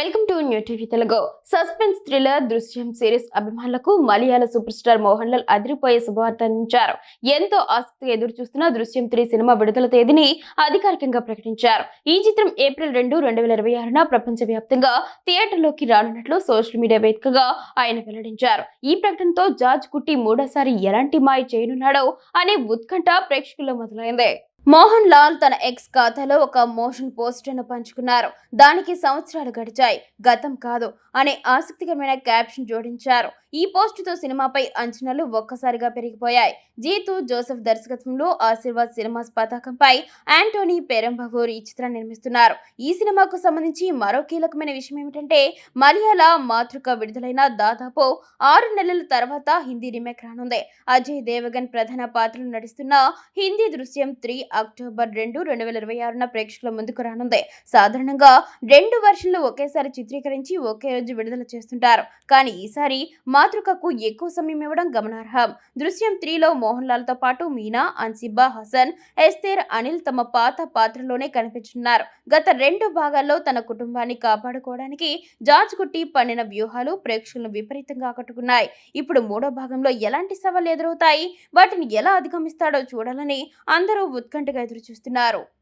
Welcome to new TV Telugu. Suspense thriller దృశ్యం series అభిమానులకు మలయాళ super star Mohan Lal అదిరిపోయే శుభవార్త అందించారు. ఎంతో ఆసక్తిగా ఎదురు చూస్తున్న దృశ్యం 3 సినిమా విడుదల తేదీని అధికారికంగా ప్రకటించారు. ఈ చిత్రం ఏప్రిల్ 2, 2026న ప్రపంచవ్యాప్తంగా థియేటర్లోకి రానున్నట్లు సోషల్ మీడియా వేదికగా ఆయన వెల్లడించారు. ఈ ప్రకటనతో జార్జ్ కుట్టి మూడోసారి ఎలాంటి మాయ చేయనున్నాడో అనే ఉత్కంఠ ప్రేక్షకుల్లో మొదలైంది. మోహన్ లాల్ తన ఎక్స్ ఖాతాలో ఒక మోషన్ పోస్టర్ను పంచుకున్నారు. దానికి సంవత్సరాలు గడిచాయి, గతం కాదు అనే ఆసక్తికరమైన క్యాప్షన్ జోడించారు. ఈ పోస్టుతో సినిమాపై అంచనాలు ఒక్కసారిగా పెరిగిపోయాయి. జీతు జోసెఫ్ దర్శకత్వంలో ఆశీర్వాద్ సినిమాస్ పతాకంపై యాంటోనీ పెరంబవూర్ ఈ చిత్రాన్ని నిర్మిస్తున్నారు. ఈ సినిమాకు సంబంధించి మరో కీలకమైన విషయం ఏమిటంటే మలయాళ మాతృక విడుదలైన దాదాపు 6 నెలల తర్వాత హిందీ రీమేక్ రానుంది. అజయ్ దేవగన్ ప్రధాన పాత్రలు నటిస్తున్న హిందీ దృశ్యం 3 అక్టోబర్ 2, 2026న ప్రేక్షకుల ముందుకు రానుంది. సాధారణంగా 2 వెర్షన్లు ఒకేసారి చిత్రీకరించి ఒకే రోజు విడుదల చేస్తుంటారు. కానీ ఈసారి మాతృకకు ఎక్కువ సమయం ఇవ్వడం గమనార్హం. దృశ్యం 3లో మోహన్ లాల్ తో పాటు మీనా, అన్సిబా హసన్, ఎస్తేర్, అనిల్ తమ పాత పాత్రలోనే కనిపించనున్నారు. గత 2 భాగాల్లో తన కుటుంబాన్ని కాపాడుకోవడానికి జార్జ్ కుట్టి పన్నిన వ్యూహాలు ప్రేక్షకులను విపరీతంగా ఆకట్టుకున్నాయి. ఇప్పుడు 3వ భాగంలో ఎలాంటి సవాళ్లు ఎదురవుతాయి, వాటిని ఎలా అధిగమిస్తాడో చూడాలని అందరూ ఉత్కంఠగా ఎదురు చూస్తున్నారు.